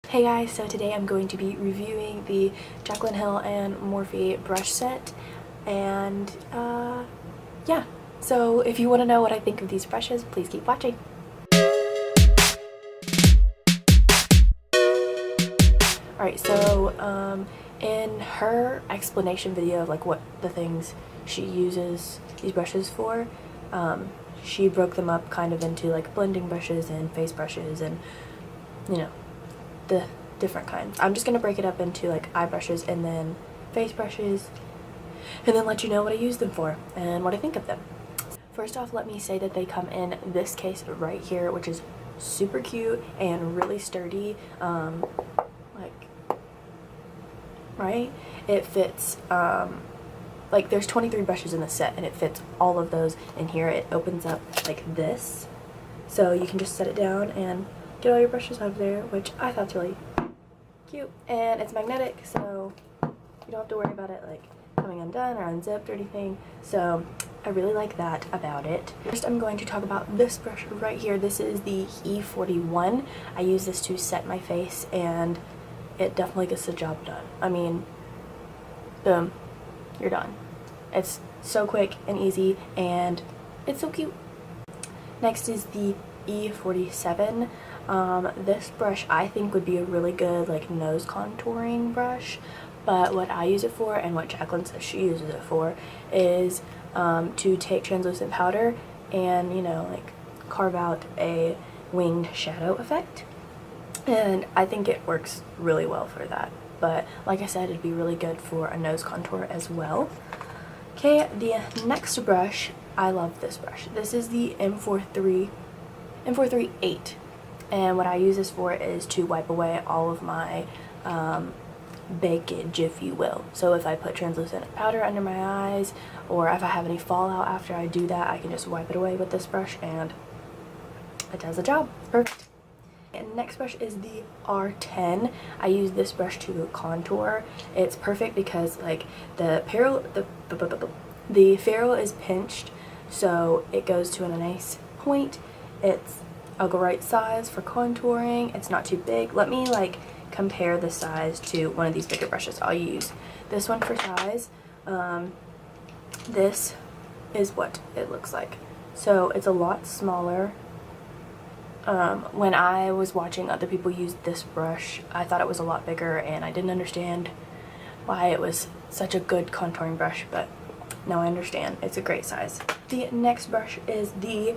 Hey guys, so today I'm going to be reviewing the Jaclyn Hill and Morphe brush set, and yeah, so if you want to know what I think of these brushes, please keep watching. Alright, so in her explanation video of like what the things she uses these brushes for, she broke them up kind of into like blending brushes and face brushes and, you know, the different kinds. I'm just gonna break it up into like eye brushes and then face brushes, and then let you know what I use them for and what I think of them. First off, let me say that they come in this case right here, which is super cute and really sturdy. Right? It fits, like there's 23 brushes in the set and it fits all of those in here. It opens up like this, so you can just set it down and get all your brushes out of there, which I thought's really cute. And it's magnetic, so you don't have to worry about it like coming undone or unzipped or anything, so I really like that about it. First, I'm going to talk about this brush right here. This is the E41. I use this to set my face and it definitely gets the job done. I mean, boom, you're done. It's so quick and easy and it's so cute. Next is the E47. This brush I think would be a really good like nose contouring brush, but what I use it for and what Jaclyn says she uses it for is to take translucent powder and, you know, like carve out a winged shadow effect. And I think it works really well for that. But like I said, it'd be really good for a nose contour as well. Okay, the next brush, I love this brush. This is the M438. And what I use this for is to wipe away all of my baggage, if you will. So if I put translucent powder under my eyes, or if I have any fallout after I do that, I can just wipe it away with this brush and it does the job. Perfect. And next brush is the R10. I use this brush to contour. It's perfect because like the ferrule is pinched, so it goes to a nice point. It's a great size for contouring. It's not too big. Let me like compare the size to one of these bigger brushes. I'll use this one for size. This is what it looks like. So it's a lot smaller. When I was watching other people use this brush, I thought it was a lot bigger and I didn't understand why it was such a good contouring brush, but now I understand. It's a great size. The next brush is the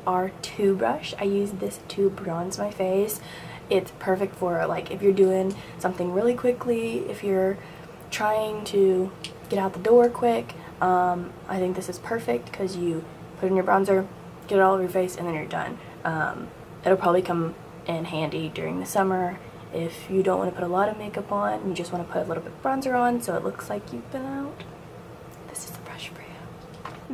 R2 brush. I use this to bronze my face. It's perfect for like if you're doing something really quickly, if you're trying to get out the door quick. I think this is perfect because you put in your bronzer, get it all over your face, and then you're done. It'll probably come in handy during the summer if you don't want to put a lot of makeup on and you just want to put a little bit of bronzer on so it looks like you've been out. This is the brush for you.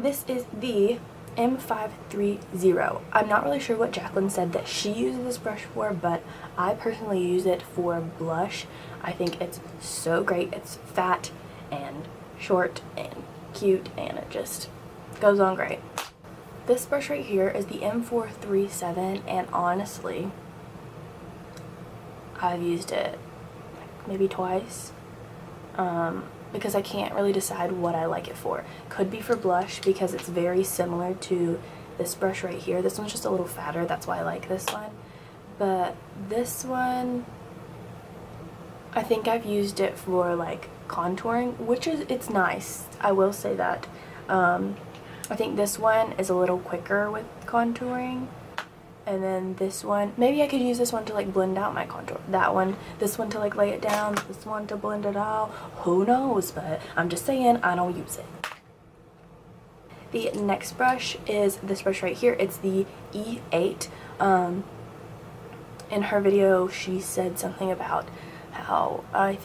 This is the M530. I'm not really sure what Jaclyn said that she uses this brush for, but I personally use it for blush. I think it's so great. It's fat and short and cute and it just goes on great. This brush right here is the M437, and honestly, I've used it maybe twice because I can't really decide what I like it for. Could be for blush because it's very similar to this brush right here. This one's just a little fatter, that's why I like this one. But this one, I think I've used it for like contouring, which is, it's nice. I will say that. I think this one is a little quicker with contouring, and then this one, maybe I could use this one to like blend out my contour. This one to like lay it down, this one to blend it out. Who knows, but I'm just saying I don't use it. The next brush is this brush right here. It's the E8. In her video, she said something about how I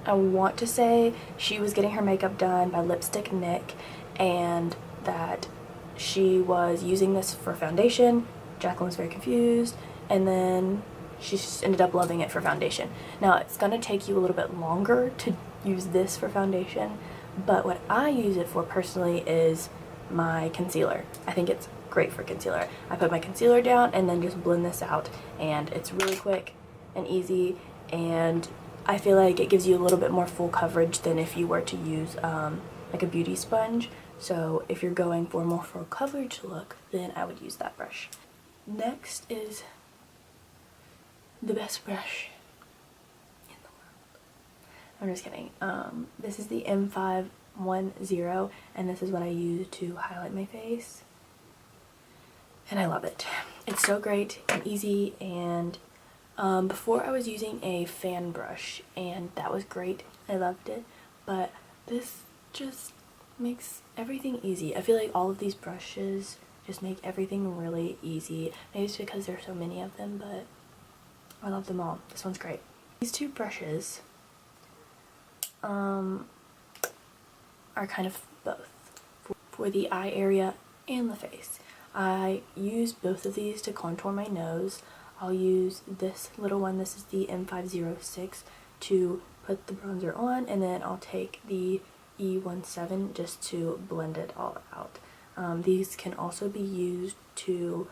want to say she was getting her makeup done by Lipstick Nick, and that she was using this for foundation. Jaclyn was very confused, and then she just ended up loving it for foundation. Now it's going to take you a little bit longer to use this for foundation, but what I use it for personally is my concealer. I think it's great for concealer. I put my concealer down and then just blend this out, and it's really quick and easy, and I feel like it gives you a little bit more full coverage than if you were to use like a beauty sponge. So if you're going for a more full coverage look, then I would use that brush. Next is the best brush in the world. I'm just kidding. This is the M510, and this is what I use to highlight my face. And I love it. It's so great and easy, and before I was using a fan brush, and that was great. I loved it, but this just makes everything easy. I feel like all of these brushes just make everything really easy. Maybe it's because there's so many of them, but I love them all. This one's great. These two brushes are kind of both for the eye area and the face. I use both of these to contour my nose. I'll use this little one, this is the M506, to put the bronzer on, and then I'll take the E17 just to blend it all out. These can also be used to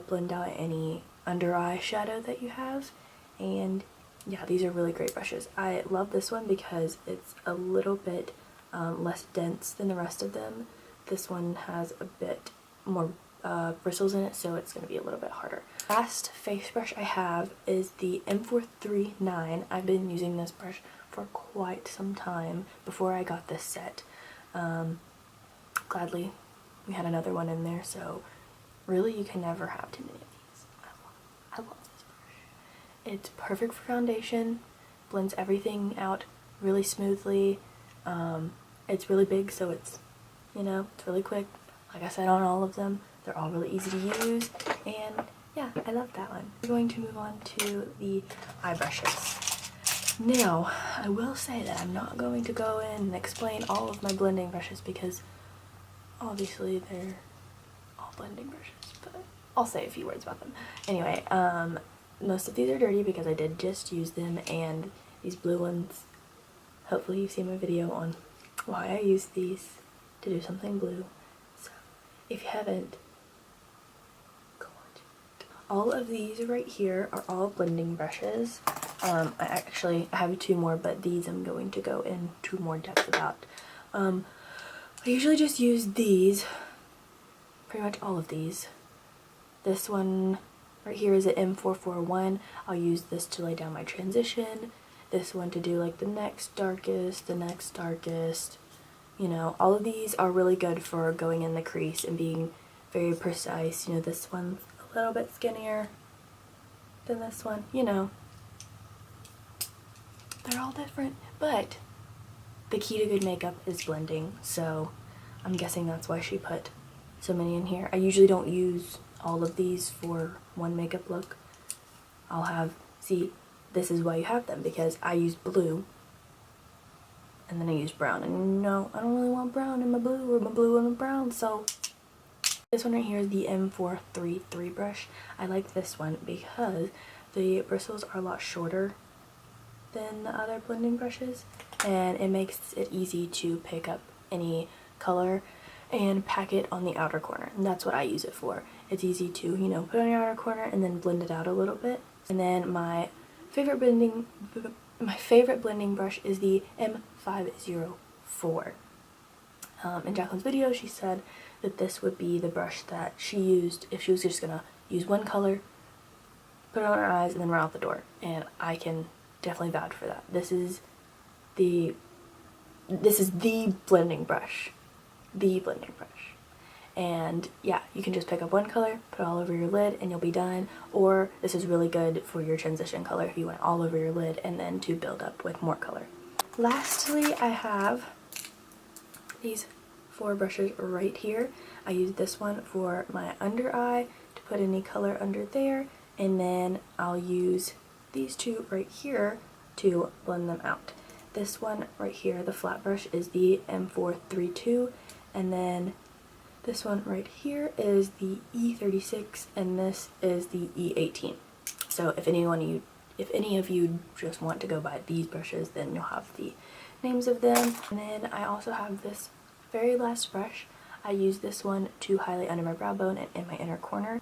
blend out any under eye shadow that you have, and yeah, these are really great brushes. I love this one because it's a little bit less dense than the rest of them. This one has a bit more bristles in it, so it's going to be a little bit harder. Last face brush I have is the M439. I've been using this brush for quite some time before I got this set. Gladly, we had another one in there, so really you can never have too many of these. I love this brush. It's perfect for foundation, blends everything out really smoothly. It's really big, so it's, you know, it's really quick. Like I said, on all of them, they're all really easy to use, and yeah, I love that one. We're going to move on to the eye brushes. Now, I will say that I'm not going to go in and explain all of my blending brushes because obviously they're all blending brushes, but I'll say a few words about them. Anyway, most of these are dirty because I did just use them, and these blue ones, hopefully you've seen my video on why I use these to do something blue. So if you haven't, go watch it. All of these right here are all blending brushes. I have two more, but these I'm going to go into more depth about. I usually just use these, pretty much all of these. This one right here is an M441. I'll use this to lay down my transition. This one to do like the next darkest, you know. All of these are really good for going in the crease and being very precise. You know, this one's a little bit skinnier than this one, you know. They're all different, but the key to good makeup is blending, so I'm guessing that's why she put so many in here. I usually don't use all of these for one makeup look. I'll have, see, this is why you have them, because I use blue and then I use brown, and no, I don't really want brown in my blue or my blue in my brown, so this one right here is the M433 brush. I like this one because the bristles are a lot shorter than the other blending brushes, and it makes it easy to pick up any color and pack it on the outer corner, and that's what I use it for. It's easy to, you know, put on your outer corner and then blend it out a little bit. And then my favorite blending brush is the M504. In Jacqueline's video, she said that this would be the brush that she used if she was just gonna use one color, put it on her eyes, and then run out the door, and I can definitely vouch for that. This is the blending brush. And yeah, you can just pick up one color, put it all over your lid, and you'll be done. Or this is really good for your transition color if you went all over your lid and then to build up with more color. Lastly, I have these 4 brushes right here. I use this one for my under eye to put any color under there, and then I'll use these 2 right here to blend them out. This one right here, the flat brush, is the M432, and then this one right here is the E36, and this is the E18. So if any of you just want to go buy these brushes, then you'll have the names of them. And then I also have this very last brush. I use this one to highlight under my brow bone and in my inner corner.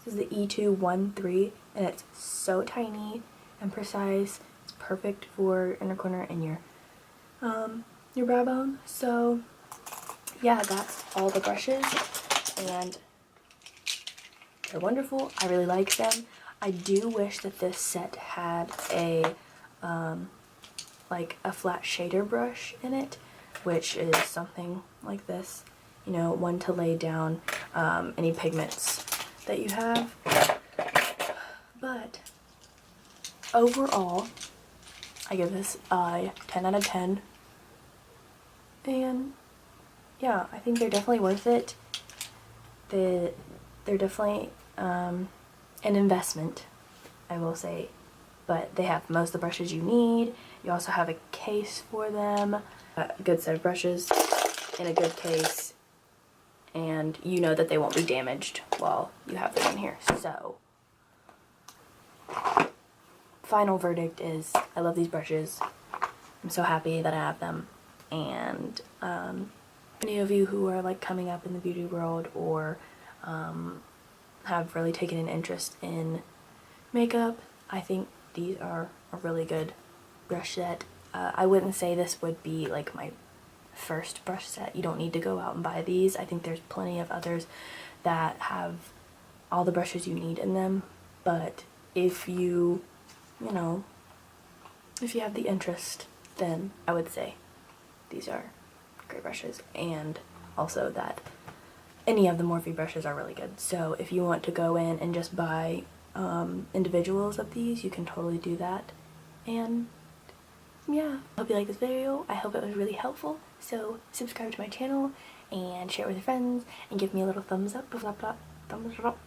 This is the E213, and it's so tiny and precise. It's perfect for inner corner and your brow bone. So yeah, that's all the brushes, and they're wonderful. I really like them. I do wish that this set had a like a flat shader brush in it, which is something like this, you know, one to lay down any pigments that you have. But overall, I give this a 10 out of 10, and yeah, I think they're definitely worth it. They're definitely an investment, I will say, but they have most of the brushes you need. You also have a case for them, a good set of brushes in a good case, and you know that they won't be damaged while you have them in here. So final verdict is I love these brushes. I'm so happy that I have them, and any of you who are like coming up in the beauty world or have really taken an interest in makeup, I think these are a really good brush set. I wouldn't say this would be like my first brush set. You don't need to go out and buy these. I think there's plenty of others that have all the brushes you need in them, but if you know, if you have the interest, then I would say these are great brushes, and also that any of the Morphe brushes are really good. So if you want to go in and just buy individuals of these, you can totally do that. And yeah, I hope you liked this video. I hope it was really helpful. So subscribe to my channel and share it with your friends and give me a little thumbs up. Thumbs up.